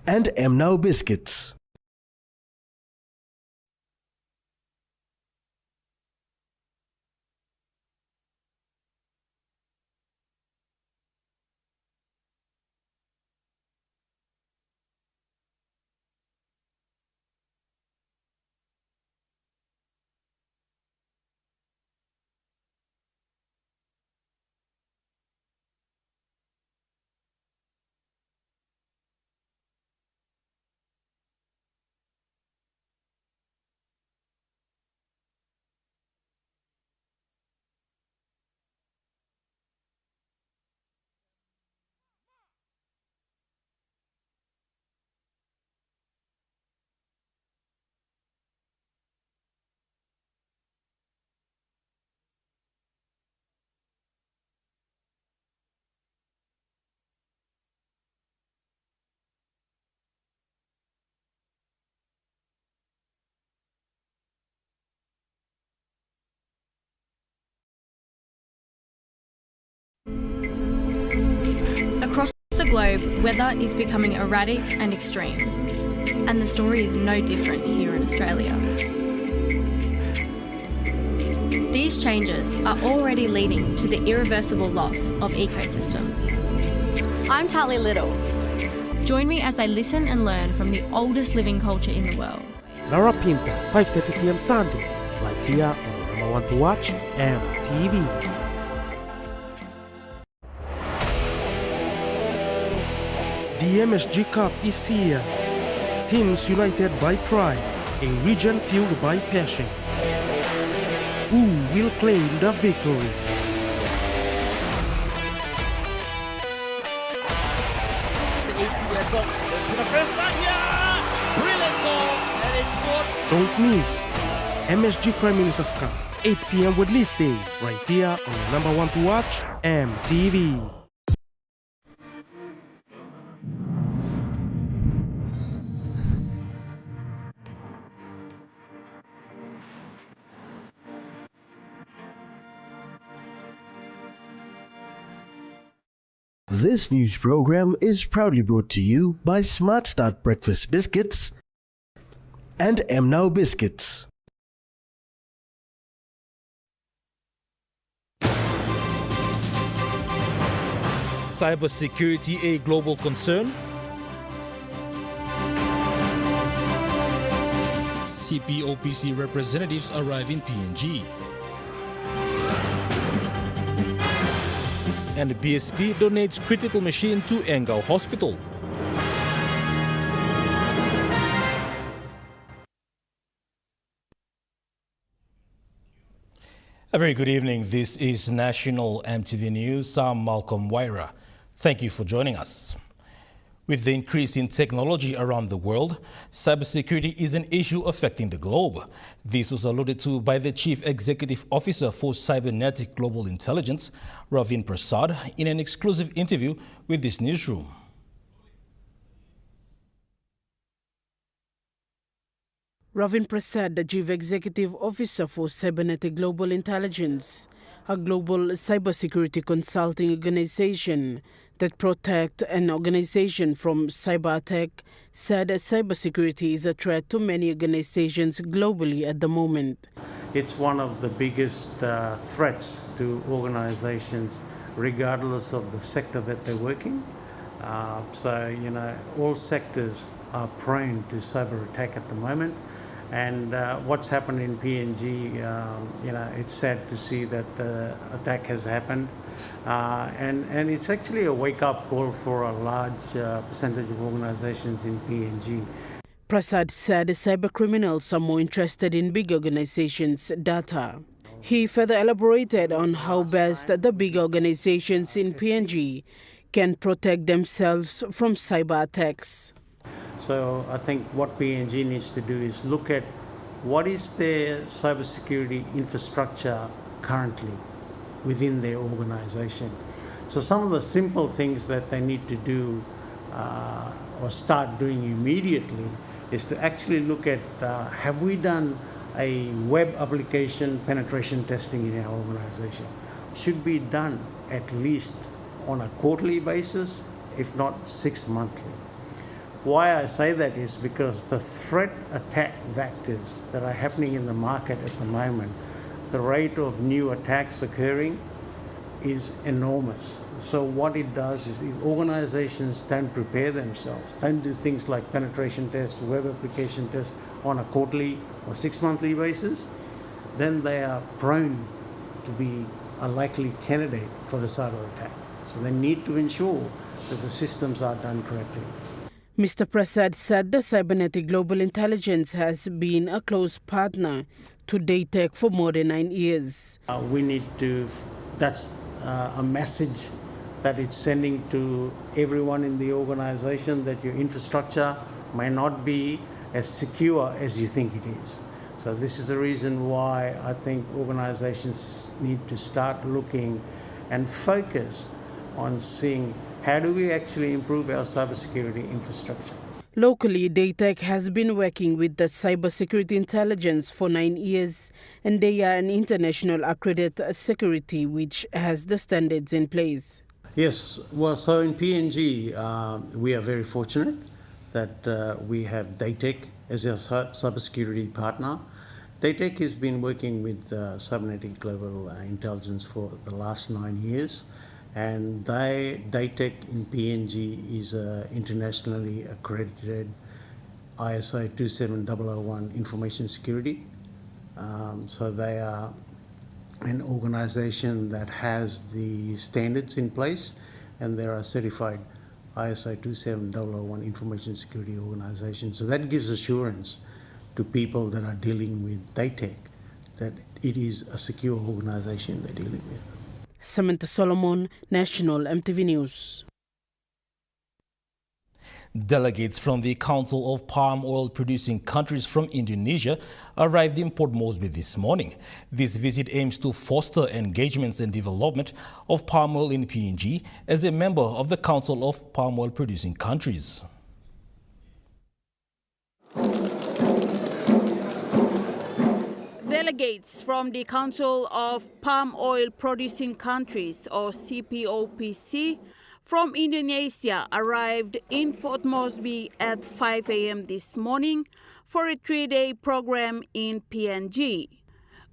and Now biscuits. Across the globe, weather is becoming erratic and extreme, and the story is no different here in Australia. These changes are already leading to the irreversible loss of ecosystems. I'm Tali Little. Join me as I listen and learn from the oldest living culture in the world. Lara Pinta, 5:30 p.m. Sunday, right here on the number one to watch, Emtv. The MSG Cup is here. Teams united by pride, a region fueled by passion. Who will claim the victory? Brilliant goal, and it's scored. Don't miss MSG Prime Minister's Cup, 8 p.m. Wednesday, Day, right here on the number one to watch, Emtv. This news program is proudly brought to you by Smart Start Breakfast Biscuits and Now biscuits. Cybersecurity a global concern? CPOPC representatives arrive in PNG. And the BSP donates critical machine to Engau Hospital. A very good evening. This is National MTV News. I'm Malcolm Waira. Thank you for joining us. With the increase in technology around the world, cybersecurity is an issue affecting the globe. This was alluded to by the Chief Executive Officer for Cybernetic Global Intelligence, Ravin Prasad, in an exclusive interview with this newsroom. Ravin Prasad, the Chief Executive Officer for Cybernetic Global Intelligence, a global cybersecurity consulting organization that protects an organization from cyber attack, said cybersecurity is a threat to many organizations globally at the moment. It's one of the biggest threats to organizations, regardless of the sector that they're working. All sectors are prone to cyber attack at the moment. And what's happened in PNG, it's sad to see that the attack has happened. And it's actually a wake-up call for a large percentage of organizations in PNG. Prasad said cyber criminals are more interested in big organizations' data. He further elaborated on how best the big organizations in PNG can protect themselves from cyber attacks. So I think what PNG needs to do is look at what is their cybersecurity infrastructure currently within their organization. So some of the simple things that they need to do or start doing immediately is to actually look at have we done a web application penetration testing in our organization? Should be done at least on a quarterly basis, if not 6 monthly. Why I say that is because the threat attack vectors that are happening in the market at the moment, the rate of new attacks occurring is enormous. So what it does is if organizations don't prepare themselves, don't do things like penetration tests, web application tests on a quarterly or 6-monthly basis, then they are prone to be a likely candidate for the cyber attack. So they need to ensure that the systems are done correctly. Mr. Prasad said the Cybernetic Global Intelligence has been a close partner to DATEC for more than 9 years. We need to, that's a message that it's sending to everyone in the organization, that your infrastructure may not be as secure as you think it is. So this is the reason why I think organizations need to start looking and focus on seeing how do we actually improve our cybersecurity infrastructure. Locally, DATEC has been working with the Cybersecurity Intelligence for 9 years, and they are an international accredited security which has the standards in place. Yes, well, so in PNG, we are very fortunate that we have DATEC as our cybersecurity partner. DATEC has been working with Cybernetic Global Intelligence for the last 9 years. And DATEC in PNG is internationally accredited ISO 27001 information security. So they are an organization that has the standards in place, and they are a certified ISO 27001 information security organization. So that gives assurance to people that are dealing with DATEC that it is a secure organization they're dealing with. Samantha Solomon, National Emtv News. Delegates from the Council of Palm Oil Producing Countries from Indonesia arrived in Port Moresby this morning. This visit aims to foster engagements and development of palm oil in PNG as a member of the Council of Palm Oil Producing Countries. Delegates from the Council of Palm Oil Producing Countries, or CPOPC, from Indonesia arrived in Port Moresby at 5 a.m. this morning for a 3-day program in PNG.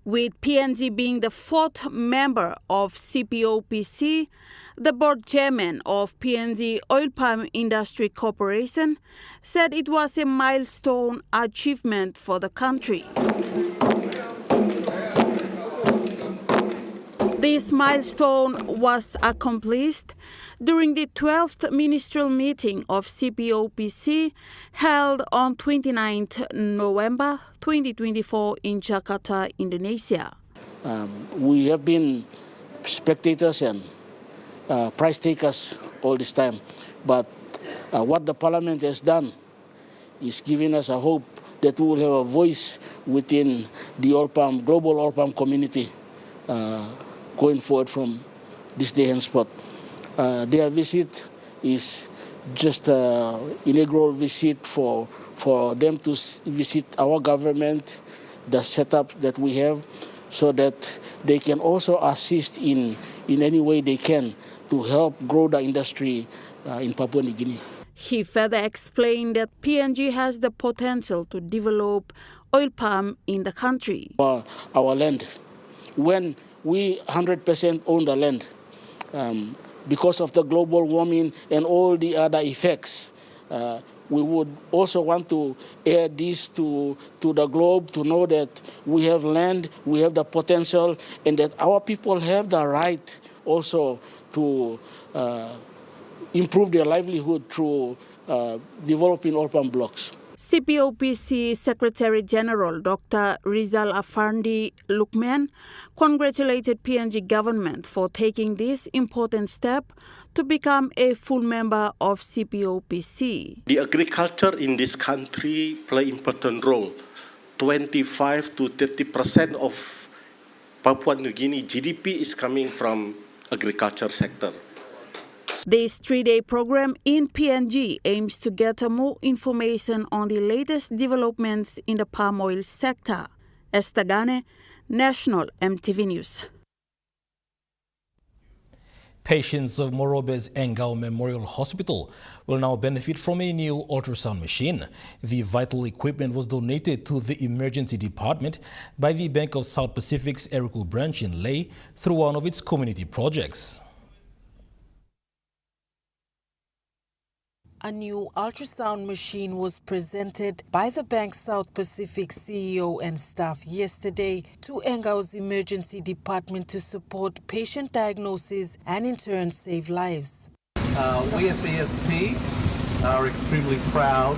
With PNG being the fourth member of CPOPC, the board chairman of PNG Oil Palm Industry Corporation said it was a milestone achievement for the country. This milestone was accomplished during the 12th ministerial meeting of CPOPC held on 29th November 2024 in Jakarta, Indonesia. We have been spectators and prize takers all this time, but what the parliament has done is giving us a hope that we will have a voice within the global oil palm community going forward from this day henceforth. Their visit is just an inaugural visit for them to visit our government, the setup that we have, so that they can also assist in any way they can to help grow the industry in Papua New Guinea. He further explained that PNG has the potential to develop oil palm in the country. Our land, when we 100% own the land, because of the global warming and all the other effects, we would also want to air this to the globe to know that we have land, we have the potential, and that our people have the right also to improve their livelihood through developing oil palm blocks. CPOPC Secretary General Dr. Rizal Afandi Lukman congratulated PNG government for taking this important step to become a full member of CPOPC. The agriculture in this country play important role. 25 to 30% of Papua New Guinea GDP is coming from agriculture sector. This 3-day program in PNG aims to get more information on the latest developments in the palm oil sector. Esther Gane, National Emtv News. Patients of Morobe's Engao Memorial Hospital will now benefit from a new ultrasound machine. The vital equipment was donated to the emergency department by the Bank of South Pacific's Erico branch in Leh through one of its community projects. A new ultrasound machine was presented by the Bank South Pacific CEO and staff yesterday to Engao's emergency department to support patient diagnosis and in turn save lives. We at BSP are extremely proud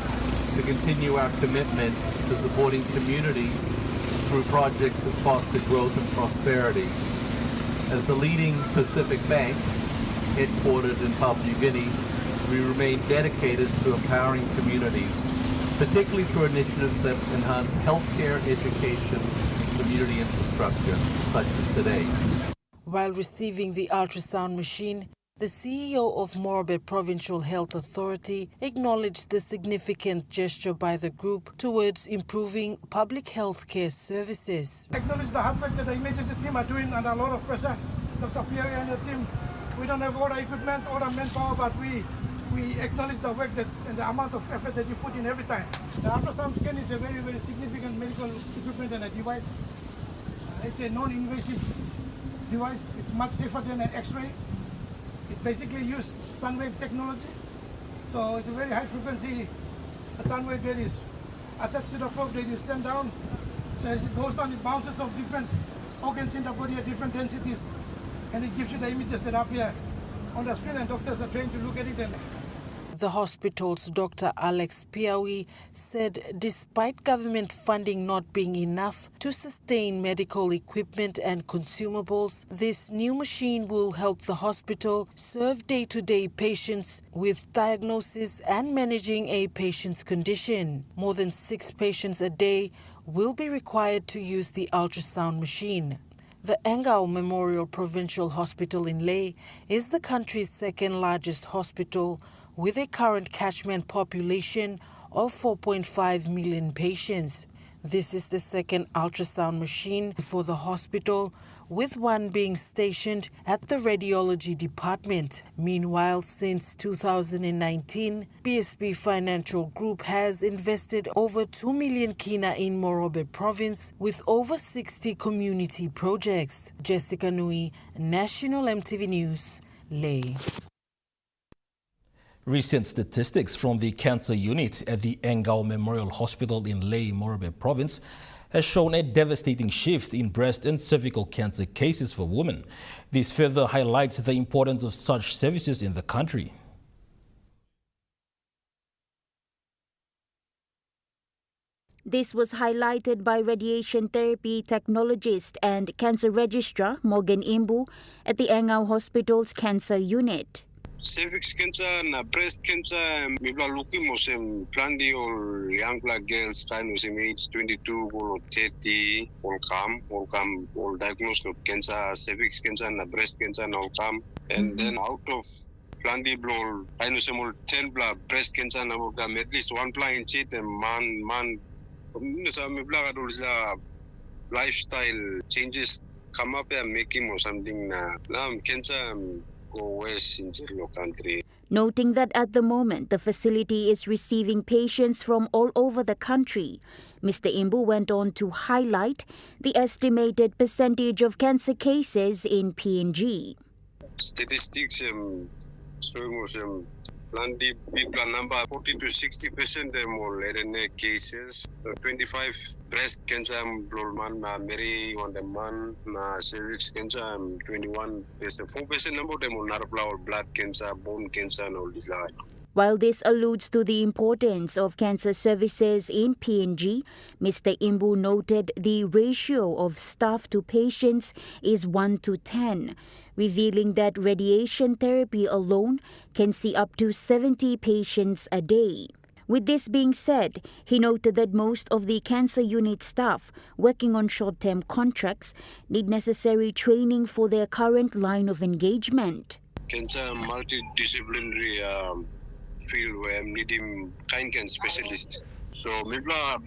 to continue our commitment to supporting communities through projects that foster growth and prosperity. As the leading Pacific bank headquartered in Papua New Guinea, we remain dedicated to empowering communities, particularly through initiatives that enhance healthcare, education, and community infrastructure, such as today. While receiving the ultrasound machine, the CEO of Morobe Provincial Health Authority acknowledged the significant gesture by the group towards improving public health care services. I acknowledge the hard work that the emergency team are doing under a lot of pressure. Dr. Pierre and the team, we don't have all the equipment, all the manpower, but we acknowledge the work that and the amount of effort that you put in every time. The ultrasound scan is a very, very significant medical equipment and a device. It's a non-invasive device. It's much safer than an X-ray. It basically uses sunwave technology. So it's a very high frequency sunwave that is attached to the probe that you send down. So as it goes down, it bounces off different organs in the body at different densities. And it gives you the images that appear on the screen, and doctors are trained to look at it. And the hospital's Dr. Alex Piawi said despite government funding not being enough to sustain medical equipment and consumables, this new machine will help the hospital serve day-to-day patients with diagnosis and managing a patient's condition. More than 6 patients a day will be required to use the ultrasound machine. The Engao Memorial Provincial Hospital in Leh is the country's second largest hospital with a current catchment population of 4.5 million patients. This is the second ultrasound machine for the hospital, with one being stationed at the radiology department. Meanwhile, since 2019, BSP Financial Group has invested over 2 million kina in Morobe province with over 60 community projects. Jessica Nui, National Emtv News, Leh. Recent statistics from the cancer unit at the Engao Memorial Hospital in Leh, Morobe province has shown a devastating shift in breast and cervical cancer cases for women. This further highlights the importance of such services in the country. This was highlighted by radiation therapy technologist and cancer registrar Morgan Imbu at the Engao Hospital's cancer unit. Cervix cancer na breast cancer, mibla looking mo sem plandi or young black girls kind of sem age 22 or 30 or come or diagnosed with cancer, cervix cancer na breast cancer na come, and then out of plandi blow kind of sem 10 bla breast cancer na come at least one pla in cheat and man sa mibla kadul lifestyle changes come up and making or something na cancer go west in the country. Noting that at the moment the facility is receiving patients from all over the country, Mr. Imbu went on to highlight the estimated percentage of cancer cases in PNG. Statistics showing Landi people number 40 to 60% more lead cases. 25 breast cancer man Mary on the man na cervix cancer 21%. 4% number them on blood cancer, bone cancer and all this like. While this alludes to the importance of cancer services in PNG, Mr. Imbu noted the ratio of staff to patients is 1 to 10, revealing that radiation therapy alone can see up to 70 patients a day. With this being said, he noted that most of the cancer unit staff working on short-term contracts need necessary training for their current line of engagement. Cancer multidisciplinary field where need him kind specialist. So mibla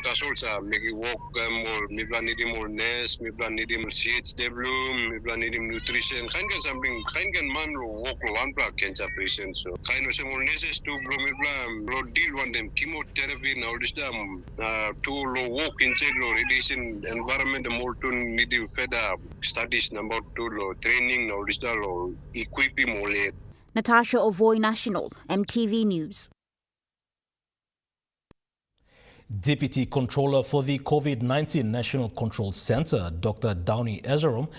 that's also make it work more. Mibla need him more nest. Mibla need him seeds develop. Mibla need him nutrition. Kind something man work one block cancer patient. So kind of some more nurses to mibla deal one them chemotherapy now this time to work intake radiation environment more to need him further studies number 2 training now this time equipping more. Natasha Ovoy, National, MTV News. Deputy Controller for the COVID-19 National Control Center, Dr. Downey Ezerom,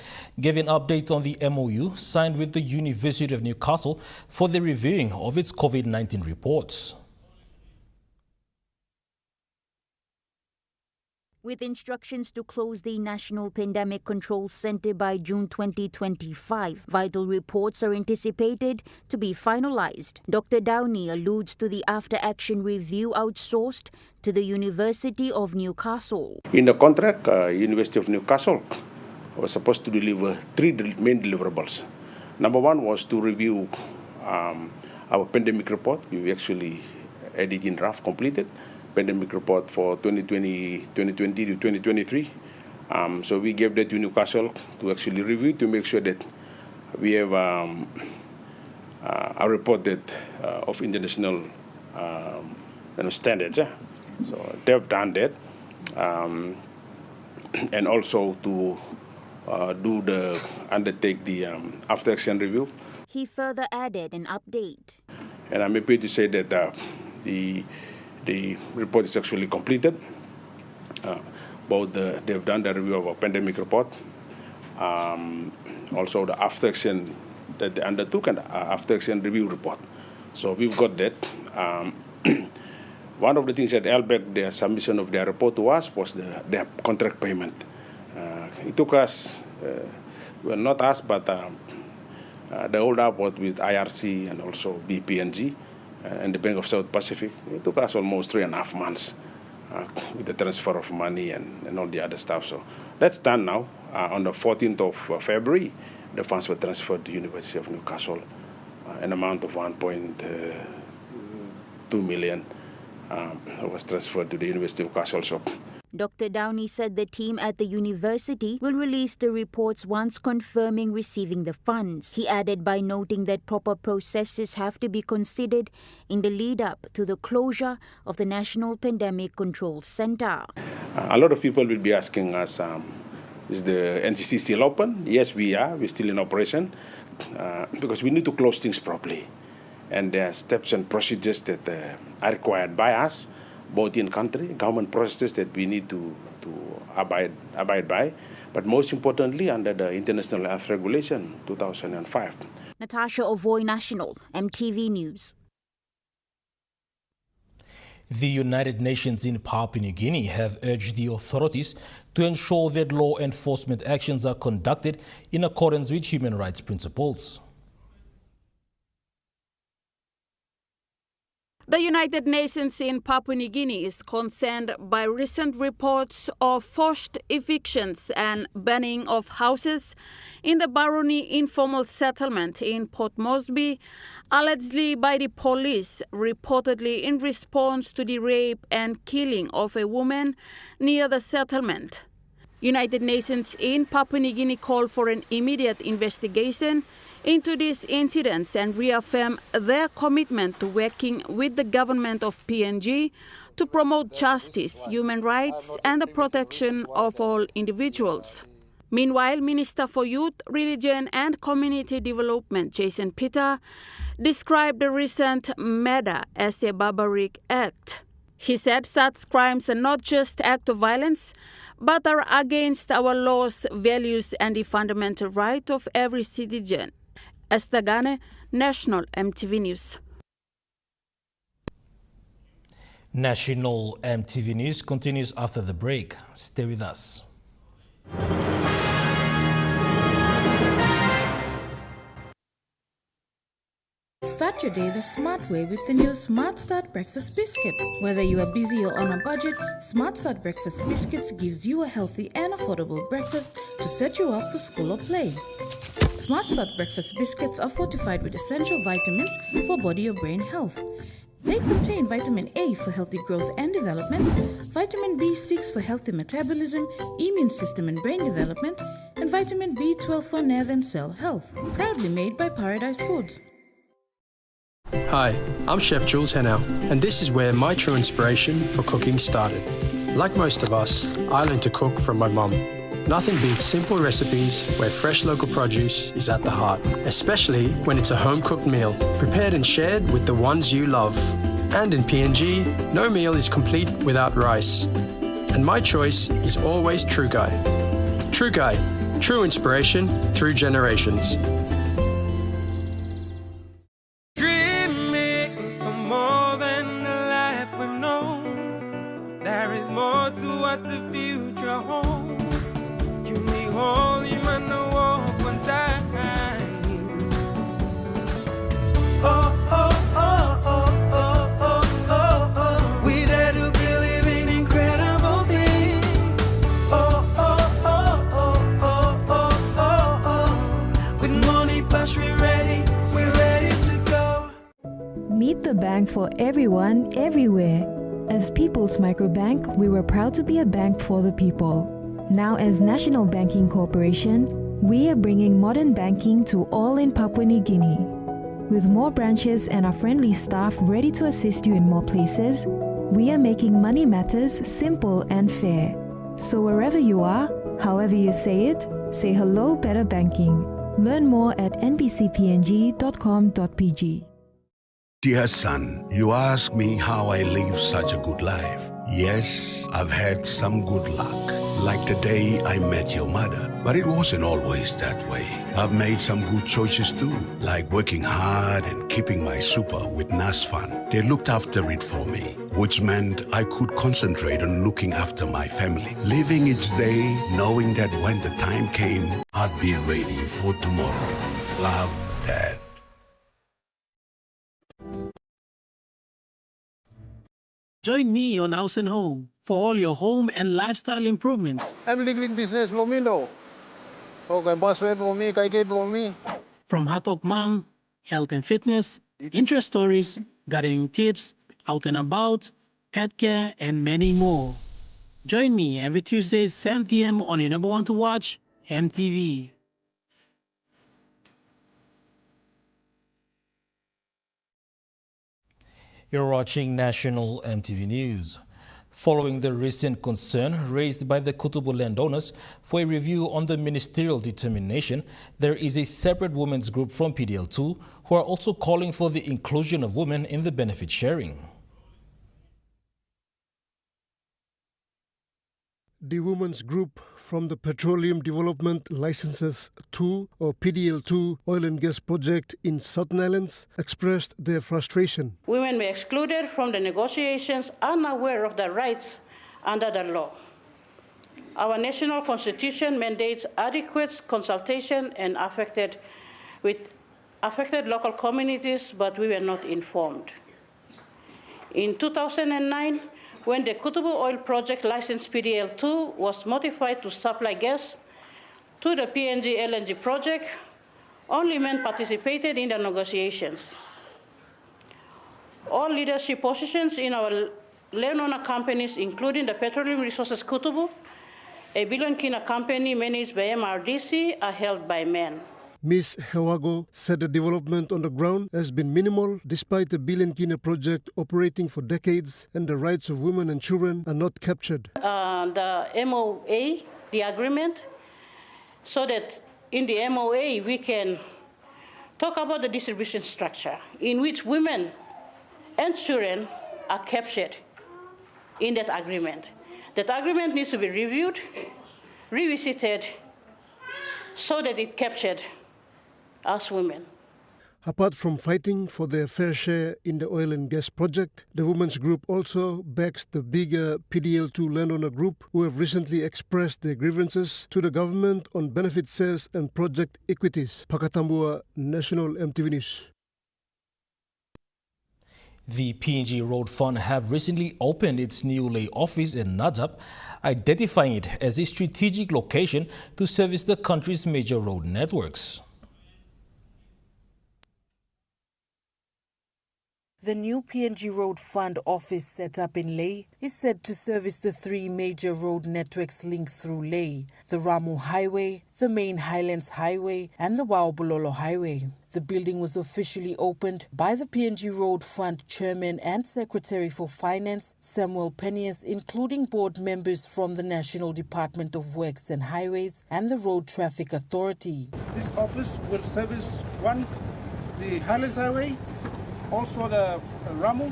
gave an update on the MOU signed with the University of Newcastle for the reviewing of its COVID-19 reports. With instructions to close the National Pandemic Control Center by June 2025, vital reports are anticipated to be finalized. Dr. Downey alludes to the after-action review outsourced to the University of Newcastle. In the contract, University of Newcastle was supposed to deliver 3 main deliverables. Number 1 was to review our pandemic report. We actually had it in draft completed. Pandemic report for 2020 to 2023. So we gave that to Newcastle to actually review to make sure that we have a report that of international standards. So they've done that, and also to undertake the after action review. He further added an update. And I'm happy to say that the report is actually completed. They've done the review of a pandemic report. Also the after action that they undertook and after action review report. So we've got that. One of the things that held back their submission of their report to us was their contract payment. It took us, well, not us, but the hold up was with IRC and also BPNG. And the Bank of South Pacific. It took us almost 3.5 months with the transfer of money and all the other stuff. So that's done now. On the 14th of February, the funds were transferred to the University of Newcastle, an amount of 1.2 million was transferred to the University of Newcastle. So Dr. Downey said the team at the university will release the reports once confirming receiving the funds. He added by noting that proper processes have to be considered in the lead-up to the closure of the National Pandemic Control Center. A lot of people will be asking us, is the NCC still open? Yes, we are. We're still in operation because we need to close things properly. And there are steps and procedures that are required by us, both in country, government processes that we need to abide by, but most importantly under the International Health Regulation 2005. Natasha Ovoy, National, MTV News. The United Nations in Papua New Guinea have urged the authorities to ensure that law enforcement actions are conducted in accordance with human rights principles. The United Nations in Papua New Guinea is concerned by recent reports of forced evictions and burning of houses in the Baroni informal settlement in Port Moresby, allegedly by the police, reportedly in response to the rape and killing of a woman near the settlement. United Nations in Papua New Guinea called for an immediate investigation into these incidents and reaffirm their commitment to working with the government of PNG to promote justice, human rights, and the protection of all individuals. Meanwhile, Minister for Youth, Religion and Community Development, Jason Peter, described the recent murder as a barbaric act. He said such crimes are not just acts of violence, but are against our laws, values, and the fundamental right of every citizen. Esther Gane, National MTV News. National MTV News continues after the break. Stay with us. Start your day the smart way with the new Smart Start Breakfast Biscuit. Whether you are busy or on a budget, Smart Start Breakfast Biscuits gives you a healthy and affordable breakfast to set you up for school or play. Smart Start breakfast biscuits are fortified with essential vitamins for body or brain health. They contain vitamin A for healthy growth and development, vitamin B6 for healthy metabolism, immune system and brain development, and vitamin B12 for nerve and cell health. Proudly made by Paradise Foods. Hi, I'm Chef Jules Henao, and this is where my true inspiration for cooking started. Like most of us, I learned to cook from my mum. Nothing beats simple recipes where fresh local produce is at the heart, especially when it's a home-cooked meal, prepared and shared with the ones you love. And in PNG, no meal is complete without rice. And my choice is always True Guy. True Guy, true inspiration through generations. Dreaming for more than the life we've known. There is more to what the future holds. Holy man, no walk one time. Oh, oh, oh, oh, oh, oh, oh, oh. We dare to believe in incredible things. Oh, oh, oh, oh, oh, oh, oh, oh. With money plus we're ready to go. Meet the bank for everyone, everywhere. As People's Microbank, we were proud to be a bank for the people. Now as National Banking Corporation, we are bringing modern banking to all in Papua New Guinea. With more branches and our friendly staff ready to assist you in more places, we are making money matters simple and fair. So wherever you are, however you say it, say hello better banking. Learn more at nbcpng.com.pg. Dear son, you ask me how I live such a good life. Yes, I've had some good luck. Like the day I met your mother. But it wasn't always that way. I've made some good choices too, like working hard and keeping my super with NASFAN. They looked after it for me, which meant I could concentrate on looking after my family. Living each day, knowing that when the time came, I'd be ready for tomorrow. Love, Dad. Join me on House and Home for all your home and lifestyle improvements. I'm living business Lomino. Okay, boss rate for me, kay for me. From Hatok Mang, health and fitness, interest stories, gardening tips, out and about, pet care, and many more. Join me every Tuesday 7 p.m. on your number one to watch, Emtv. You're watching National Emtv News. Following the recent concern raised by the Kokopo landowners for a review on the ministerial determination, there is a separate women's group from PDL2 who are also calling for the inclusion of women in the benefit sharing. The women's group from the Petroleum Development Licenses 2 or PDL2 oil and gas project in Southern Islands expressed their frustration. Women were excluded from the negotiations, unaware of their rights under the law. Our national constitution mandates adequate consultation and affected local communities, but we were not informed. In 2009, when the Kokopo oil project license PDL2 was modified to supply gas to the PNG LNG project, only men participated in the negotiations. All leadership positions in our landowner companies, including the Petroleum Resources Kokopo, a billion kina company managed by MRDC, are held by men. Ms. Hewago said the development on the ground has been minimal despite the billion kina project operating for decades and the rights of women and children are not captured. The MOA, the agreement, so that in the MOA we can talk about the distribution structure in which women and children are captured in that agreement. That agreement needs to be reviewed, revisited, so that it captured us women. Apart from fighting for their fair share in the oil and gas project, the women's group also backs the bigger PDL2 landowner group who have recently expressed their grievances to the government on benefit shares and project equities. Pakatambua, National Emtv News. The PNG Road Fund have recently opened its new lay office in Najab, identifying it as a strategic location to service the country's major road networks. The new PNG Road Fund office set up in Lae is said to service the three major road networks linked through Lae, the Ramu Highway, the main Highlands Highway and the Waobulolo Highway. The building was officially opened by the PNG Road Fund Chairman and Secretary for Finance, Samuel Penius, including board members from the National Department of Works and Highways and the Road Traffic Authority. This office will service the Highlands Highway, also the Ramu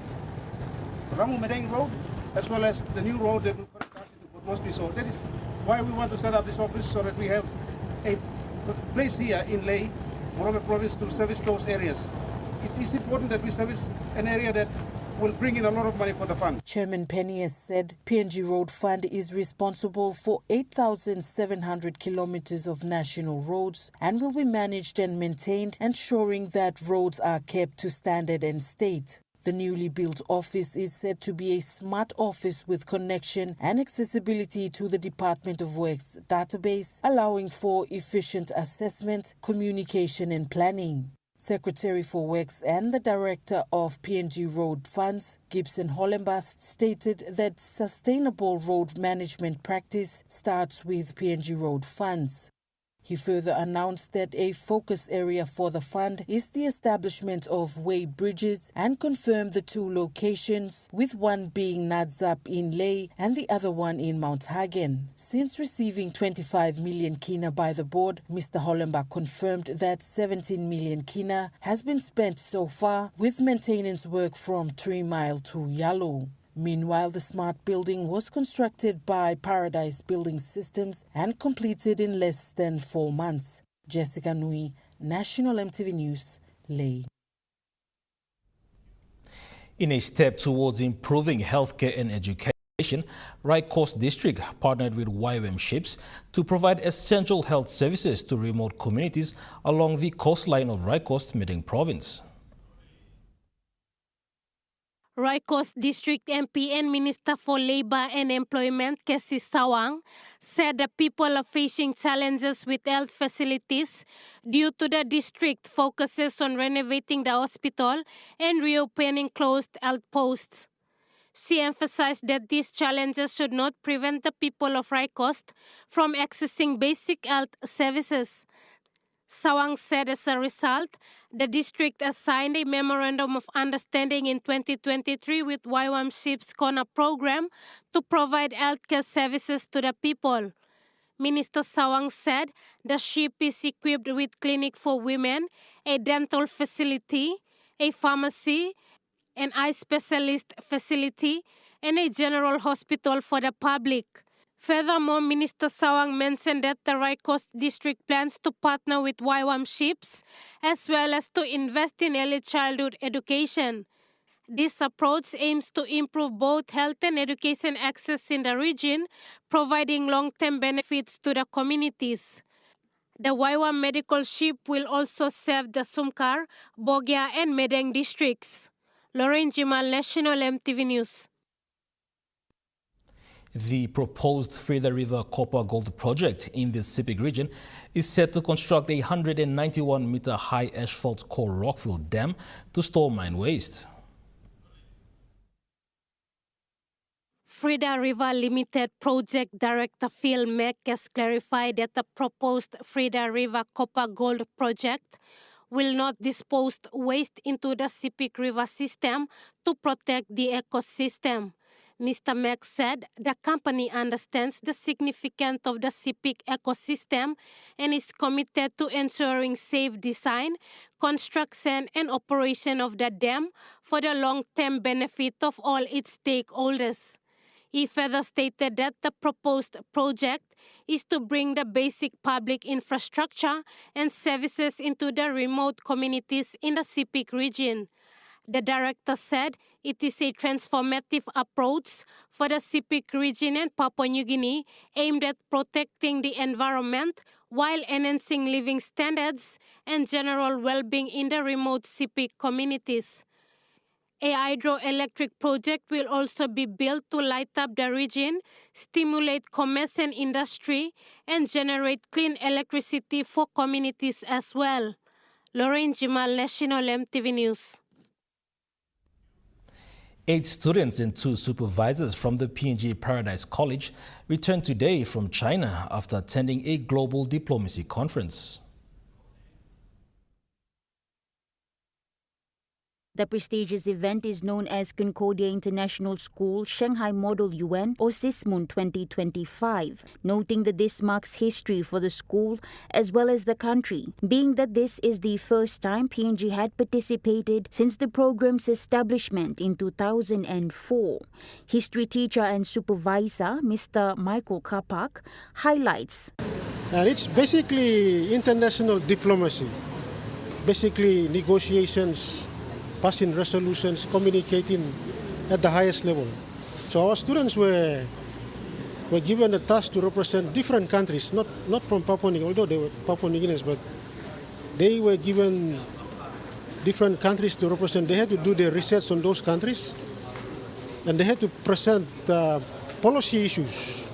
Medang Road, as well as the new road that will connect us into Port Moresby. So that is why we want to set up this office, so that we have a place here in Lae, Morobe Province, to service those areas. It is important that we service an area that will bring in a lot of money for the fund. Chairman Penius said PNG Road Fund is responsible for 8,700 kilometers of national roads and will be managed and maintained, ensuring that roads are kept to standard and state. The newly built office is said to be a smart office with connection and accessibility to the Department of Works database, allowing for efficient assessment, communication and planning. Secretary for Works and the Director of PNG Road Funds, Gibson Hollenbas, stated that sustainable road management practice starts with PNG Road Funds. He further announced that a focus area for the fund is the establishment of way bridges and confirmed the two locations, with one being Nadzap in Lae and the other one in Mount Hagen. Since receiving 25 million kina by the board, Mr. Hollenbach confirmed that 17 million kina has been spent so far, with maintenance work from 3 Mile to Yalo. Meanwhile, the smart building was constructed by Paradise Building Systems and completed in less than 4 months. Jessica Nui, National Emtv News, Lae. In a step towards improving healthcare and education, Right Coast District partnered with YWAM Ships to provide essential health services to remote communities along the coastline of Right Coast, Medang Province. Right Coast District MP and Minister for Labour and Employment, Cassie Sawang, said the people are facing challenges with health facilities due to the district focuses on renovating the hospital and reopening closed health posts. She emphasized that these challenges should not prevent the people of Right Coast from accessing basic health services. Sawang said as a result, the district has signed a Memorandum of Understanding in 2023 with YWAM Ships Corner program to provide healthcare services to the people. Minister Sawang said the ship is equipped with clinic for women, a dental facility, a pharmacy, an eye specialist facility, and a general hospital for the public. Furthermore, Minister Sawang mentioned that the Right Coast District plans to partner with YWAM Ships as well as to invest in early childhood education. This approach aims to improve both health and education access in the region, providing long-term benefits to the communities. The YWAM medical ship will also serve the Sumkar, Bogia and Medang districts. Lauren Jimal, National Emtv News. The proposed Freda River copper gold project in the Sepik region is set to construct a 191-meter high asphalt core rockfill dam to store mine waste. Freda River Limited Project Director Phil Mack has clarified that the proposed Freda River copper gold project will not dispose waste into the Sepik River system to protect the ecosystem. Mr. Mack said the company understands the significance of the Sepik ecosystem and is committed to ensuring safe design, construction and operation of the dam for the long-term benefit of all its stakeholders. He further stated that the proposed project is to bring the basic public infrastructure and services into the remote communities in the Sepik region. The director said it is a transformative approach for the Sepik region and Papua New Guinea aimed at protecting the environment while enhancing living standards and general well-being in the remote Sepik communities. A hydroelectric project will also be built to light up the region, stimulate commerce and industry, and generate clean electricity for communities as well. Lauren Jimal, National Emtv News. 8 students and 2 supervisors from the PNG Paradise College returned today from China after attending a global diplomacy conference. The prestigious event is known as Concordia International School Shanghai Model UN or SISMUN 2025, noting that this marks history for the school as well as the country, being that this is the first time PNG had participated since the program's establishment in 2004. History teacher and supervisor Mr. Michael Kapak highlights. And it's basically international diplomacy, basically negotiations, passing resolutions, communicating at the highest level. So our students were given the task to represent different countries, not from Papua New Guinea, although they were Papua New Guineans, but they were given different countries to represent. They had to do their research on those countries, and they had to present policy issues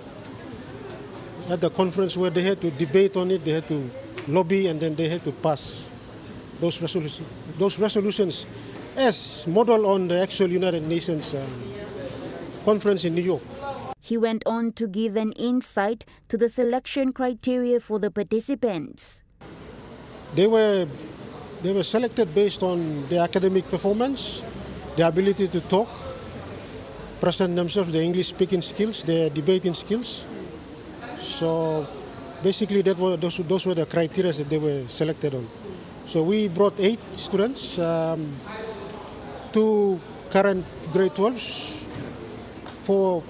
at the conference where they had to debate on it, they had to lobby, and then they had to pass those resolutions as model on the actual United Nations conference in New York. He went on to give an insight to the selection criteria for the participants. They were selected based on their academic performance, their ability to talk, present themselves, their English speaking skills, their debating skills. So basically those were the criteria that they were selected on. So we brought 8 students, 2 current grade 12s, 4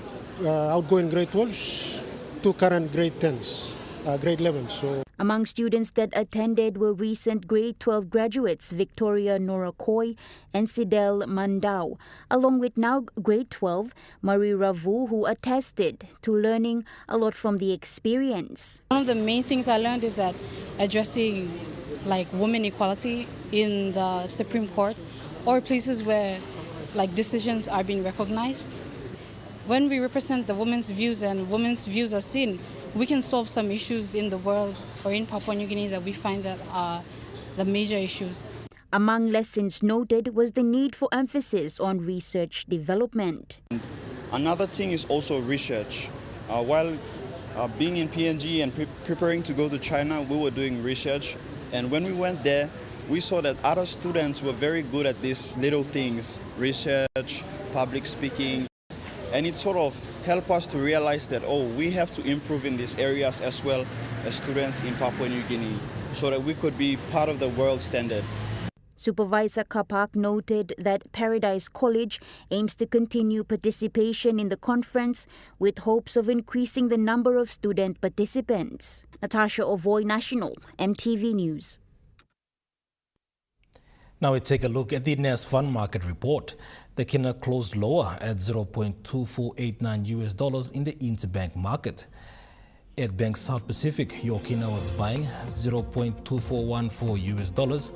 outgoing grade 12s, 2 current grade 10s, grade 11s. So among students that attended were recent grade 12 graduates Victoria Nora Koy and Sidel Mandau, along with now grade 12 Marie Ravu, who attested to learning a lot from the experience. One of the main things I learned is that addressing like women equality in the Supreme Court or places where like decisions are being recognized. When we represent the women's views and women's views are seen, we can solve some issues in the world or in Papua New Guinea that we find that are the major issues. Among lessons noted was the need for emphasis on research development. Another thing is also research. While being in PNG and preparing to go to China, we were doing research. And when we went there, we saw that other students were very good at these little things, research, public speaking. And it sort of helped us to realize that, we have to improve in these areas as well as students in Papua New Guinea so that we could be part of the world standard. Supervisor Kapak noted that Paradise College aims to continue participation in the conference with hopes of increasing the number of student participants. Natasha Ovoy, National, Emtv News. Now we take a look at the NES Fund Market Report. The Kina closed lower at $0.2489 in the interbank market. At Bank South Pacific, your Kina was buying $0.2414,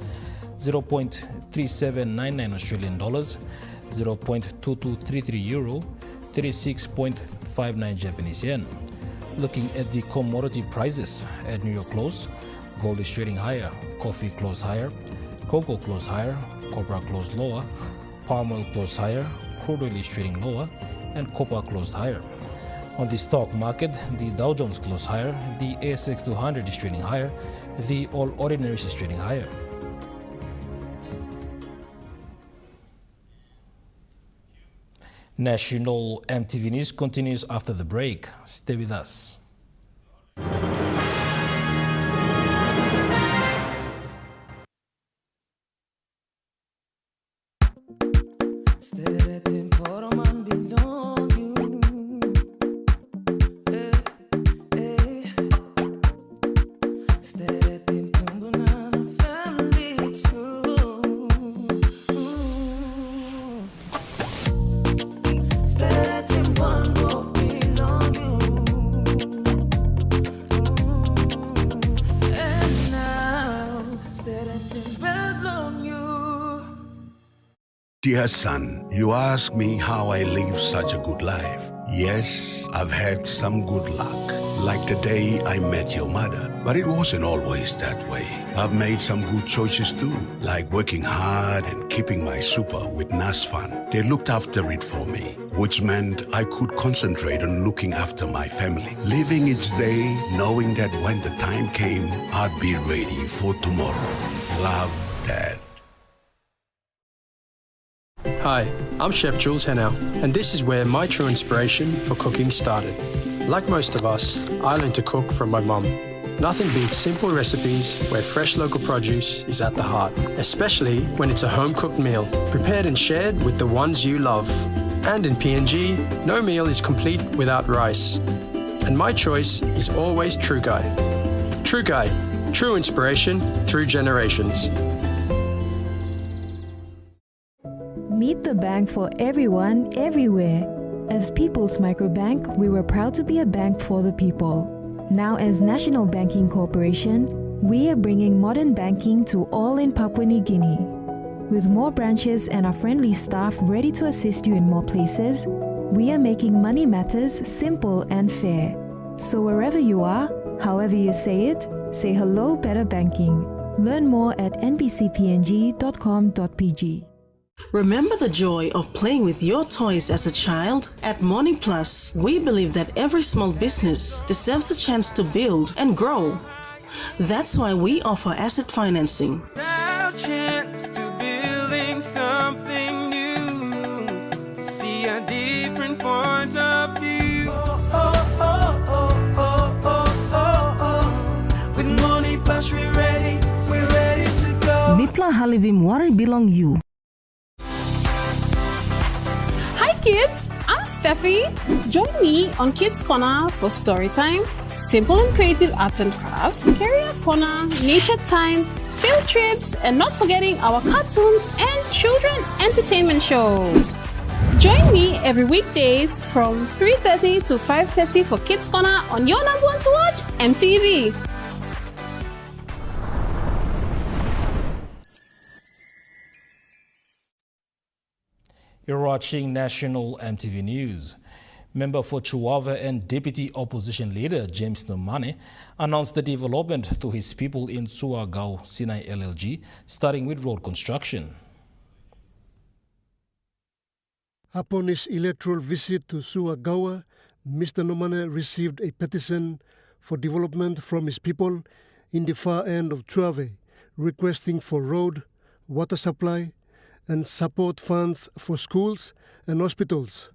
0.3799 Australian dollars, 0.2233 euro, 36.59 Japanese yen. Looking at the commodity prices at New York close, gold is trading higher, coffee closed higher, cocoa closed higher, copper closed lower, palm oil closed higher, crude oil is trading lower, and copper closed higher. On the stock market, the Dow Jones closed higher, the ASX 200 is trading higher, the All Ordinaries is trading higher. National Emtv News continues after the break. Stay with us. Dear son, you ask me how I live such a good life. Yes, I've had some good luck, like the day I met your mother. But it wasn't always that way. I've made some good choices too, like working hard and keeping my super with NASFAN. They looked after it for me, which meant I could concentrate on looking after my family, living each day knowing that when the time came, I'd be ready for tomorrow. Love, Dad. Hi, I'm Chef Jules Henao, and this is where my true inspiration for cooking started. Like most of us, I learned to cook from my mum. Nothing beats simple recipes where fresh local produce is at the heart, especially when it's a home-cooked meal, prepared and shared with the ones you love. And in PNG, no meal is complete without rice. And my choice is always True Guy. True Guy, true inspiration through generations. Meet the bank for everyone, everywhere. As People's Microbank, we were proud to be a bank for the people. Now as National Banking Corporation, we are bringing modern banking to all in Papua New Guinea. With more branches and our friendly staff ready to assist you in more places, we are making money matters simple and fair. So wherever you are, however you say it, say hello better banking. Learn more at nbcpng.com.pg. Remember the joy of playing with your toys as a child? At Morning Plus, we believe that every small business deserves a chance to build and grow. That's why we offer asset financing. Our chance to building something new, to see a different point of view. With Morning Plus, we're ready to go. Mipla Halivim Wari Belong You. Hi kids, I'm Steffi. Join me on Kids Corner for story time, simple and creative arts and crafts, career corner, nature time, field trips, and not forgetting our cartoons and children entertainment shows. Join me every weekdays from 3:30 to 5:30 for Kids Corner on your number one to watch, Emtv. You're watching National Emtv News. Member for Chuava and Deputy Opposition Leader James Nomane announced the development to his people in Suagao, Sinai LLG, starting with road construction. Upon his electoral visit to Suagawa, Mr. Nomane received a petition for development from his people in the far end of Chuave, requesting for road, water supply, and support funds for schools and hospitals.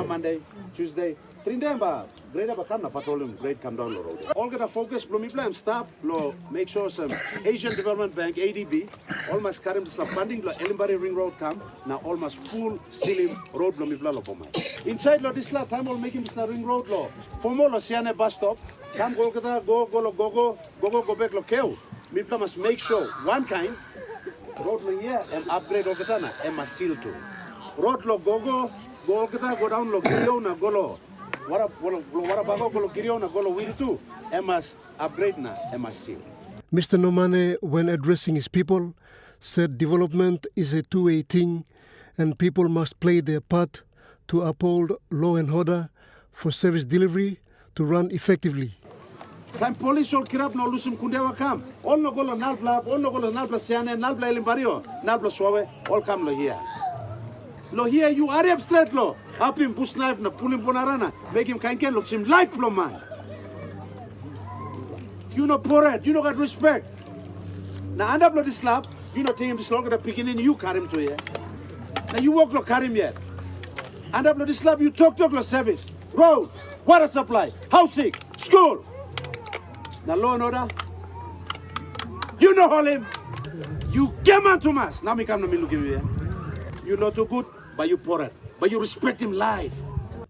Monday, Tuesday, Trindemba, grade up a camera petroleum, grade come down the road. All gonna focus, Blumi plan, stop, lo, make sure some Asian Development Bank, ADB, almost current the funding, lo, Elimbari Ring Road come, now almost full ceiling road, Blumi plan, lo, inside, lo, this time, all making this ring road, lo, for more, lo, Siane bus stop, come, go, go back, lo, keo. Mipla must make sure, one kind, road lo here and upgrade Okatana and Masil too. Road lo go Okata go down lo Girio na golo. Warabago go Girio na golo will too. And must upgrade na and Masil. Mr. Nomane, when addressing his people, said development is a two-way thing and people must play their part to uphold law and order for service delivery to run effectively. Time police all kirap no lusum kundewa kam. All no golo nalbla siane, nalbla elimbario, nalbla suave, all come lo here. Lo here you are abstract lo. Up in bush knife na pull him bonarana, make him kanken look him life lo man. You know poret, you know got respect. Now end up lo this slap, you know take him this longer the beginning you carry him to here. Now you walk lo carry him yet. End up lo this slap, you talk lo service. Road, water supply, housing, school. Now law and order, you know all him. You came on to us. Now me come to me looking here. You not too good, but you poor it. But you respect him live.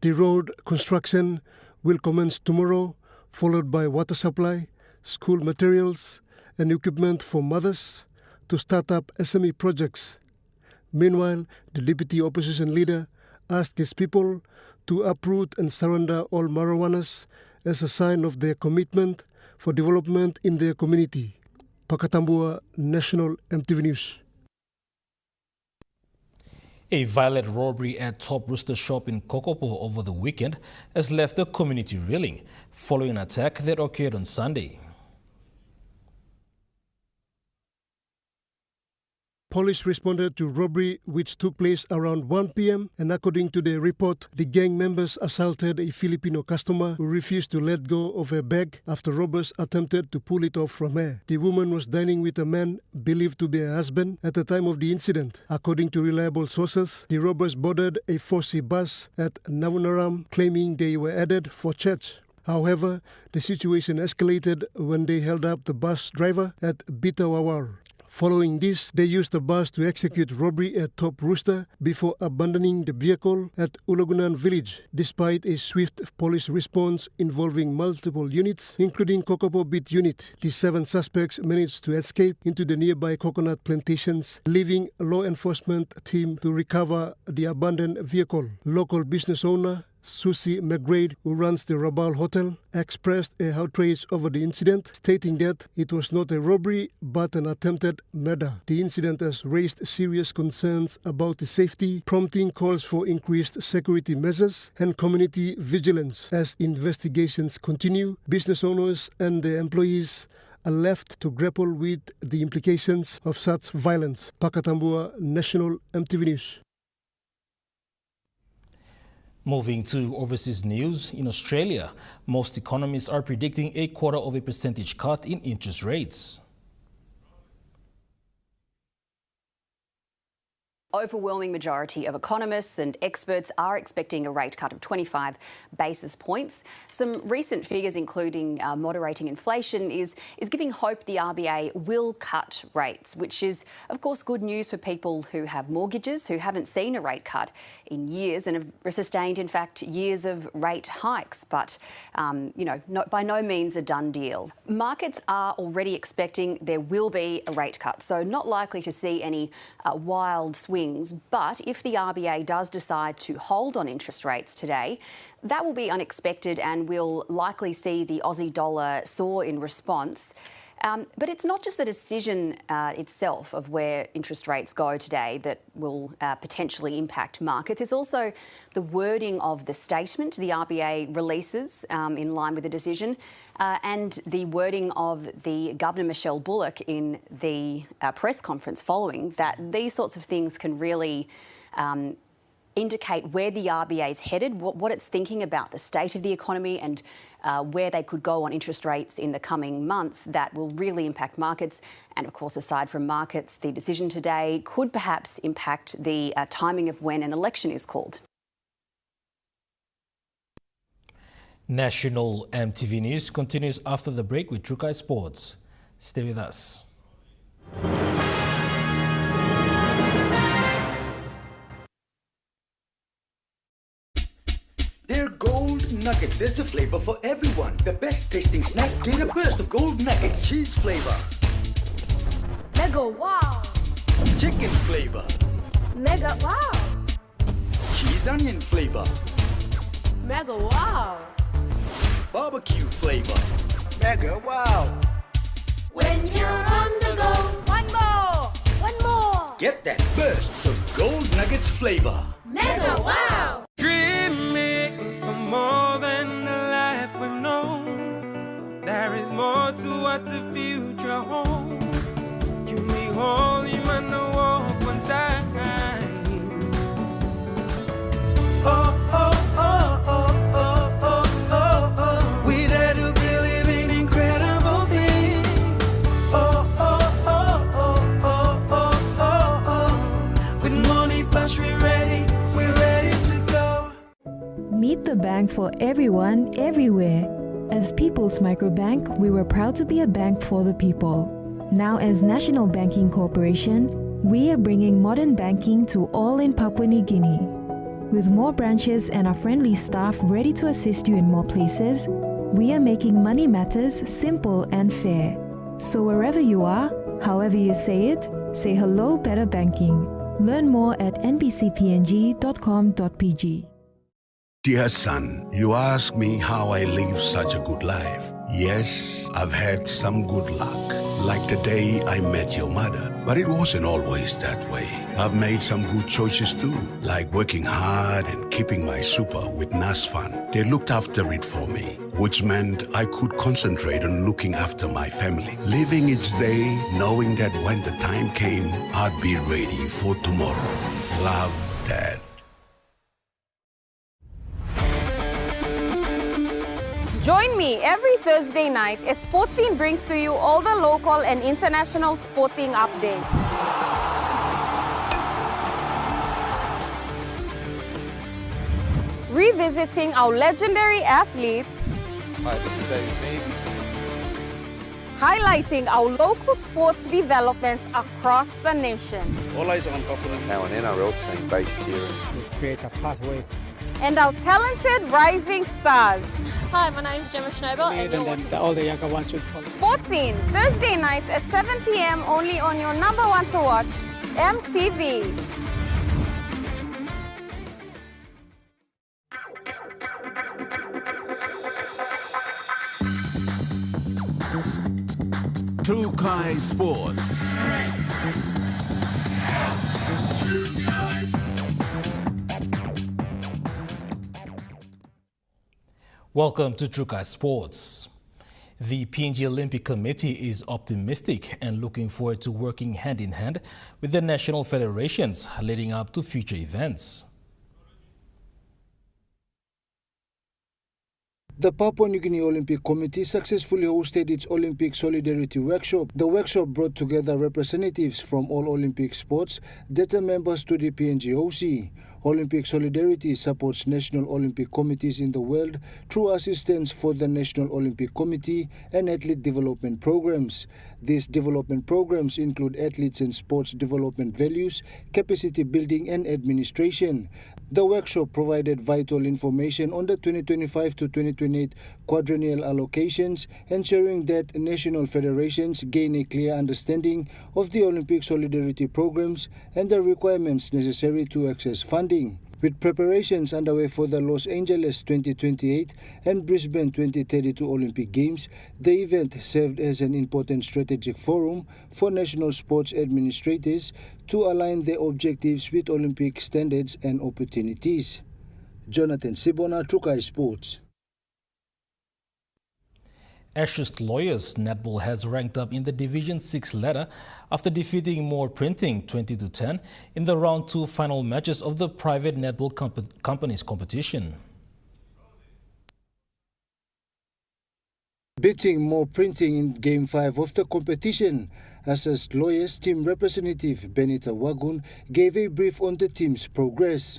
The road construction will commence tomorrow, followed by water supply, school materials, and equipment for mothers to start up SME projects. Meanwhile, the deputy opposition leader asked his people to uproot and surrender all marijuanas as a sign of their commitment for development in their community. Pakatambua, National Emtv News. A violent robbery at Top Rooster Shop in Kokopo over the weekend has left the community reeling following an attack that occurred on Sunday. Police responded to robbery which took place around 1 p.m. and according to the report, the gang members assaulted a Filipino customer who refused to let go of her bag after robbers attempted to pull it off from her. The woman was dining with a man believed to be her husband at the time of the incident. According to reliable sources, the robbers boarded a 4C bus at Navunaram claiming they were headed for church. However, the situation escalated when they held up the bus driver at Bitawawar. Following this, they used the bus to execute robbery at Top Rooster before abandoning the vehicle at Ulagunan village. Despite a swift police response involving multiple units, including Kokopo Beat Unit, the 7 suspects managed to escape into the nearby coconut plantations, leaving a law enforcement team to recover the abandoned vehicle. Local business owner Susie McGrade, who runs the Rabal Hotel, expressed a outrage over the incident, stating that it was not a robbery but an attempted murder. The incident has raised serious concerns about the safety, prompting calls for increased security measures and community vigilance. As investigations continue, business owners and their employees are left to grapple with the implications of such violence. Pakatambua, National Emtv News. Moving to overseas news, in Australia, most economists are predicting a 0.25% cut in interest rates. Overwhelming majority of economists and experts are expecting a rate cut of 25 basis points. Some recent figures, including moderating inflation, is giving hope the RBA will cut rates, which is, of course, good news for people who have mortgages, who haven't seen a rate cut in years and have sustained, in fact, years of rate hikes. But, by no means a done deal. Markets are already expecting there will be a rate cut, so not likely to see any wild swings. But if the RBA does decide to hold on interest rates today, that will be unexpected and we'll likely see the Aussie dollar soar in response. But it's not just the decision itself of where interest rates go today that will potentially impact markets. It's also the wording of the statement the RBA releases in line with the decision and the wording of the Governor Michelle Bullock in the press conference following that. These sorts of things can really indicate where the RBA is headed, what it's thinking about the state of the economy and where they could go on interest rates in the coming months. That will really impact markets. And of course, aside from markets, the decision today could perhaps impact the timing of when an election is called. National Emtv News continues after the break with Trukai Sports. Stay with us. They're gold nuggets. There's a flavor for everyone. The best tasting snack. Get a burst of gold nuggets. Cheese flavor. Mega wow. Chicken flavor. Mega wow. Cheese onion flavor. Mega wow. Barbecue flavor. Mega wow. When you're on the go, one more. One more. Get that burst of gold nuggets flavor. Mega wow. Dreaming for more than the life we've known. There is more to what the future holds. You may hold him on the walk one time. Oh, oh, oh, oh, oh, oh, oh, oh. We dare to believe in incredible things. Oh, oh, oh, oh, oh, oh, oh, oh. With money plus we're ready to go. Meet the bank for everyone, everywhere. As People's Microbank, we were proud to be a bank for the people. Now as National Banking Corporation, we are bringing modern banking to all in Papua New Guinea. With more branches and our friendly staff ready to assist you in more places, we are making money matters simple and fair. So wherever you are, however you say it, say hello better banking. Learn more at nbcpng.com.pg. Dear son, you ask me how I live such a good life. Yes, I've had some good luck, like the day I met your mother. But it wasn't always that way. I've made some good choices too, like working hard and keeping my super with NASFAN. They looked after it for me, which meant I could concentrate on looking after my family, living each day knowing that when the time came, I'd be ready for tomorrow. Love, Dad. Join me every Thursday night as Sports Scene brings to you all the local and international sporting updates. Revisiting our legendary athletes. Hi, this is David Mead. Highlighting our local sports developments across the nation. All eyes on Kokopo. Now an NRL team based here. We create a pathway. And our talented rising stars. Hi, my name's Gemma Schnobel and you're watching all the younger ones will follow. Sports Scene, Thursday nights at 7 p.m. only on your number one to watch, MTV. Trukai Sports. Welcome to Trukai Sports. The PNG Olympic Committee is optimistic and looking forward to working hand in hand with the national federations leading up to future events. The Papua New Guinea Olympic Committee successfully hosted its Olympic Solidarity Workshop. The workshop brought together representatives from all Olympic sports that are members to the PNGOC. Olympic Solidarity supports national Olympic committees in the world through assistance for the National Olympic Committee and athlete development programs. These development programs include athletes and sports development values, capacity building and administration. The workshop provided vital information on the 2025 to 2028 quadrennial allocations, ensuring that national federations gain a clear understanding of the Olympic Solidarity programs and the requirements necessary to access funding. With preparations underway for the Los Angeles 2028 and Brisbane 2032 Olympic Games, the event served as an important strategic forum for national sports administrators to align their objectives with Olympic standards and opportunities. Jonathan Sibona, Trukai Sports. Ashurst Lawyers Netball has ranked up in the Division 6 ladder after defeating More Printing 20-10 in the round 2 final matches of the private netball companies competition. Beating More Printing in Game 5 of the competition, Ashurst Lawyers team representative Benita Wagun gave a brief on the team's progress.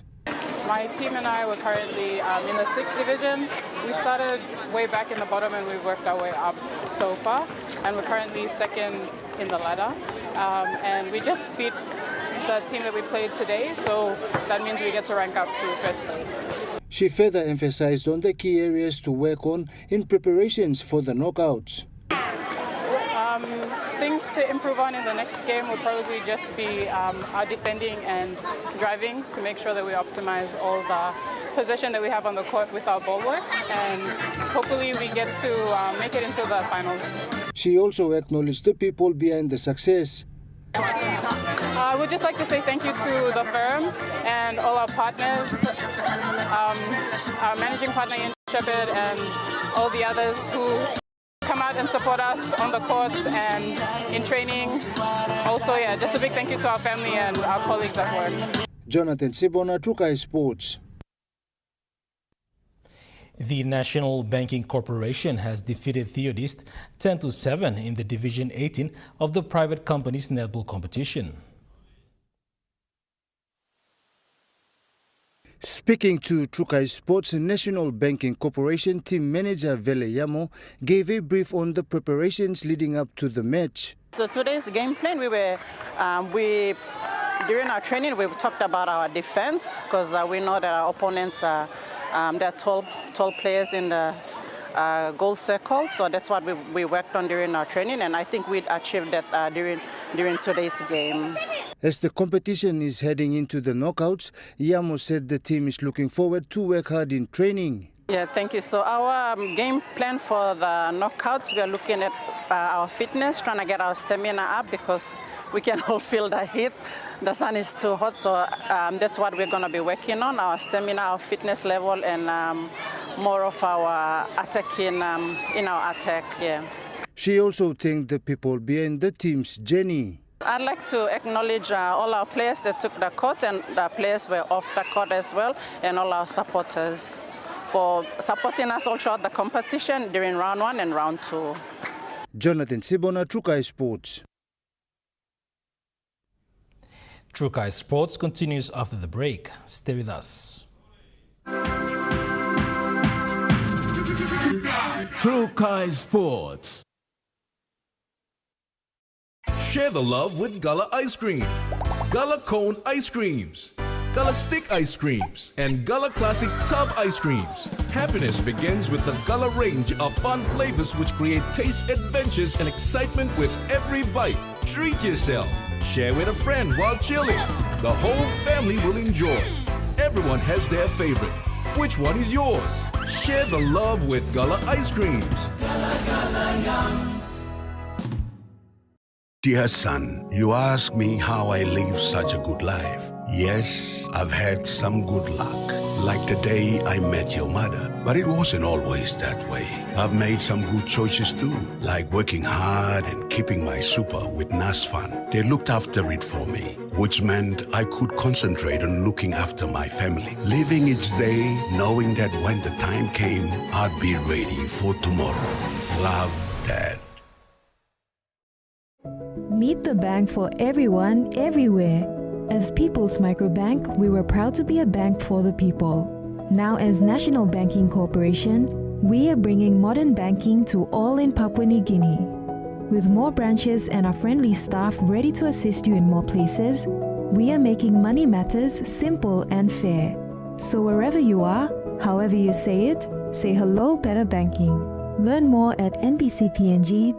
My team and I were currently in the 6th division. We started way back in the bottom and we've worked our way up so far. And we're currently 2nd in the ladder. And we just beat the team that we played today, so that means we get to rank up to 1st place. She further emphasized on the key areas to work on in preparations for the knockouts. Things to improve on in the next game will probably just be our defending and driving to make sure that we optimize all the possession that we have on the court with our ball work, and hopefully we get to make it into the finals. She also acknowledged the people behind the success. I would just like to say thank you to the firm and all our partners, our managing partner Ian Shepherd and all the others who come out and support us on the courts and in training. Also, yeah, just a big thank you to our family and our colleagues at work. Jonathan Sibona, Trukai Sports. The National Banking Corporation has defeated Theodist 10-7 in the Division 18 of the private company's netball competition. Speaking to Trukai Sports, National Banking Corporation team manager Vele Yamo gave a brief on the preparations leading up to the match. So today's game plan, during our training, we talked about our defense because we know that our opponents are they're tall players in the goal circle. So that's what we worked on during our training, and I think we achieved that during today's game. As the competition is heading into the knockouts, Yamo said the team is looking forward to work hard in training. Yeah, thank you. So our game plan for the knockouts, we are looking at our fitness, trying to get our stamina up because we can all feel the heat. The sun is too hot, so that's what we're going to be working on, our stamina, our fitness level, and more of our attacking in our attack, yeah. She also thanked the people behind the team's journey. I'd like to acknowledge all our players that took the court and the players were off the court as well, and all our supporters for supporting us all throughout the competition during round 1 and round 2. Jonathan Sibona, Trukai Sports. Trukai Sports continues after the break. Stay with us. Trukai Sports. Share the love with Gala Ice Cream, Gala Cone Ice Creams, Gala Stick Ice Creams, and Gala Classic Tub Ice Creams. Happiness begins with the Gala range of fun flavors which create taste adventures and excitement with every bite. Treat yourself. Share with a friend while chilling. The whole family will enjoy. Everyone has their favorite. Which one is yours? Share the love with Gala Ice Creams. Gala Gala Yum. Dear son, you ask me how I live such a good life. Yes, I've had some good luck, like the day I met your mother. But it wasn't always that way. I've made some good choices too, like working hard and keeping my super with NASFAN. They looked after it for me, which meant I could concentrate on looking after my family, living each day knowing that when the time came, I'd be ready for tomorrow. Love, Dad. Meet the bank for everyone, everywhere. As People's Microbank, we were proud to be a bank for the people. Now as National Banking Corporation, we are bringing modern banking to all in Papua New Guinea. With more branches and our friendly staff ready to assist you in more places, we are making money matters simple and fair. So wherever you are, however you say it, say hello better banking. Learn more at nbcpng.com.pg.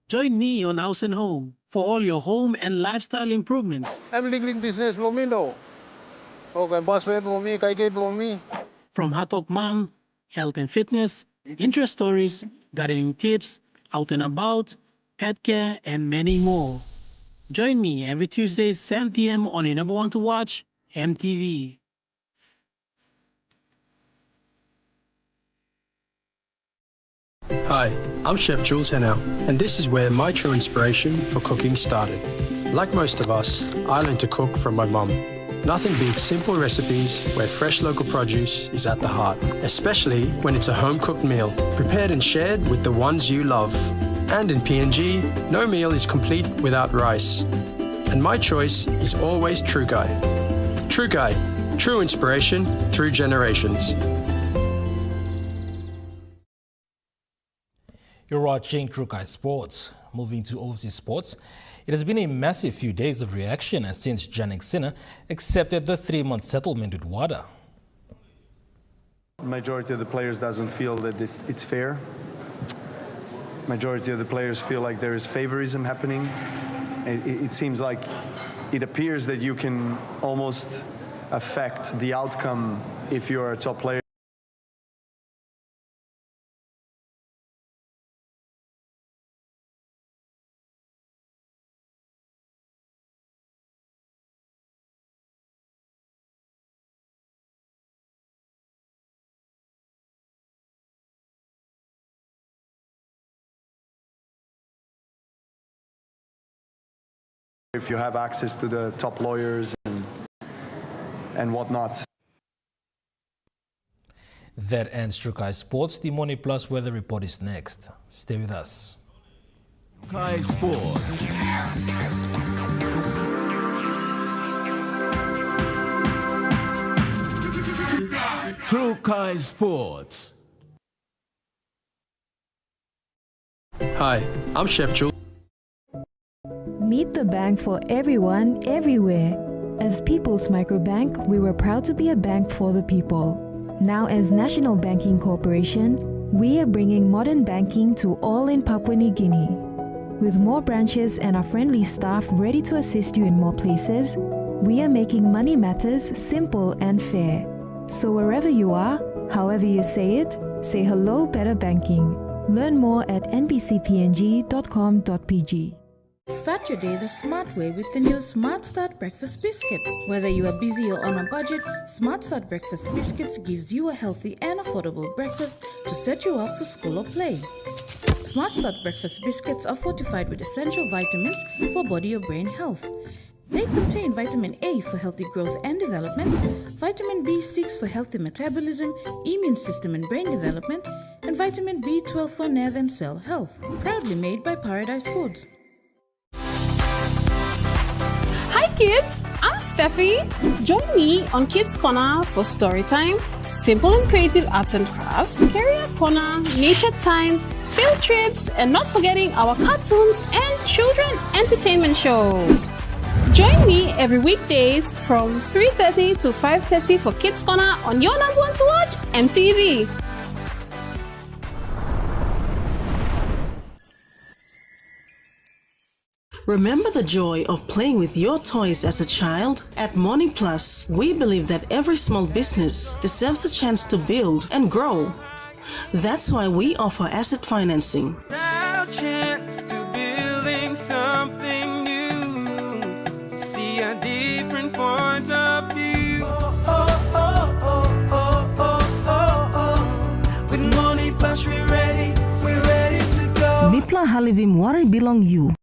Join me on House and Home for all your home and lifestyle improvements. Everything business for me though. Okay, boss rate for me, kai for me. From Hatok Mang, health and fitness, interest stories, gardening tips, out and about, pet care, and many more. Join me every Tuesday 7 p.m. on your number one to watch, Emtv. Hi, I'm Chef Jules Henao, and this is where my true inspiration for cooking started. Like most of us, I learned to cook from my mum. Nothing beats simple recipes where fresh local produce is at the heart, especially when it's a home-cooked meal, prepared and shared with the ones you love. And in PNG, no meal is complete without rice. And my choice is always Trukai. Trukai, true inspiration through generations. You're watching Trukai Sports. Moving to overseas sports, it has been a massive few days of reaction since Janik Sinha accepted the 3-month settlement with WADA. Majority of the players doesn't feel that it's fair. Majority of the players feel like there is favorism happening. It seems like it appears that you can almost affect the outcome if you're a top player. If you have access to the top lawyers and whatnot. That ends Trukai Sports. The Money Plus weather report is next. Stay with us. Trukai Sports. Trukai Sports. Hi, I'm Chef Jules. Meet the bank for everyone, everywhere. As People's Microbank, we were proud to be a bank for the people. Now as National Banking Corporation, we are bringing modern banking to all in Papua New Guinea. With more branches and our friendly staff ready to assist you in more places, We are making money matters simple and fair. So wherever you are, however you say it, say hello Better Banking. Learn more at nbcpng.com.pg. Start your day the smart way with the new Smart Start Breakfast Biscuit. Whether you are busy or on a budget, Smart Start Breakfast Biscuits gives you a healthy and affordable breakfast to set you up for school or play. Smart Start Breakfast Biscuits are fortified with essential vitamins for body or brain health. They contain vitamin A for healthy growth and development, vitamin B6 for healthy metabolism, immune system and brain development, and vitamin B12 for nerve and cell health. Proudly made by Paradise Foods. Hi kids, I'm Steffi. Join me on Kids Corner for story time, simple and creative arts and crafts, career corner, nature time, field trips, and not forgetting our cartoons and children entertainment shows. Join me every weekdays from 3:30 to 5:30 for Kids Corner on your number one to watch, Emtv. Remember the joy of playing with your toys as a child? At Morning Plus, we believe that every small business deserves a chance to build and grow. That's why we offer asset financing. Now chance to building something new, to see a different point of view. With Money Plus we're ready to go. Mipla Halivim Wari Belong You.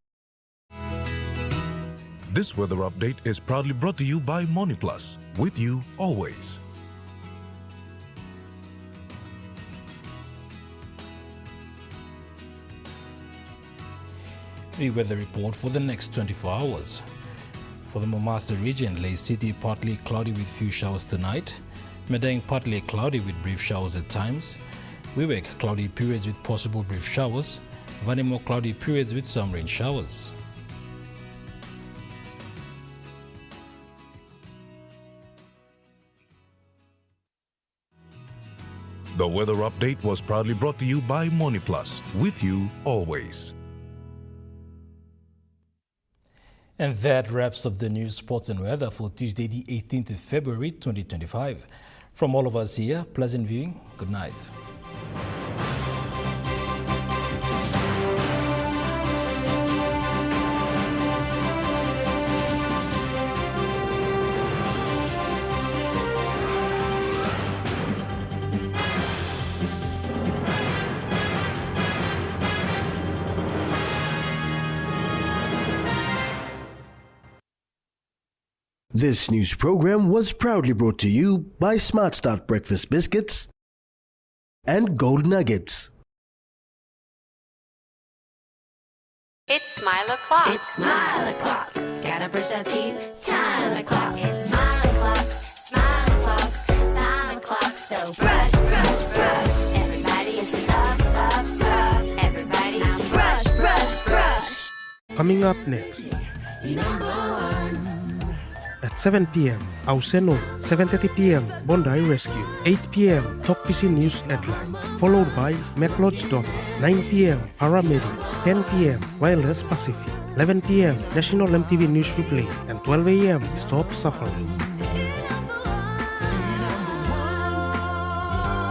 This weather update is proudly brought to you by MoneyPlus, with you always. The weather report for the next 24 hours. For the Momasa region, Lake City partly cloudy with few showers tonight. Madang partly cloudy with brief showers at times. Wewak cloudy periods with possible brief showers. Vanimo cloudy periods with some rain showers. The weather update was proudly brought to you by MoneyPlus, with you always. And that wraps up the news, sports and weather for Tuesday, the 18th of February 2025. From all of us here, pleasant viewing. Good night. This news program was proudly brought to you by Smart Start Breakfast Biscuits and Gold Nuggets. It's Smile O'Clock. It's Smile O'Clock. Gotta brush our teeth. Time o'clock. It's Smile O'Clock. Smile O'Clock. Time o'clock. So brush, brush, brush. Everybody is up, up, up. Everybody now brush, brush, brush. Coming up next. Number one. At 7 p.m., Auseno, 7:30 p.m., Bondi Rescue, 8 p.m., Talk PC News Headlines, followed by McLeod's Daughter, 9 p.m., Paramedics, 10 p.m., Wireless Pacific, 11 p.m., National MTV News Replay, and 12 a.m., Stop Suffering.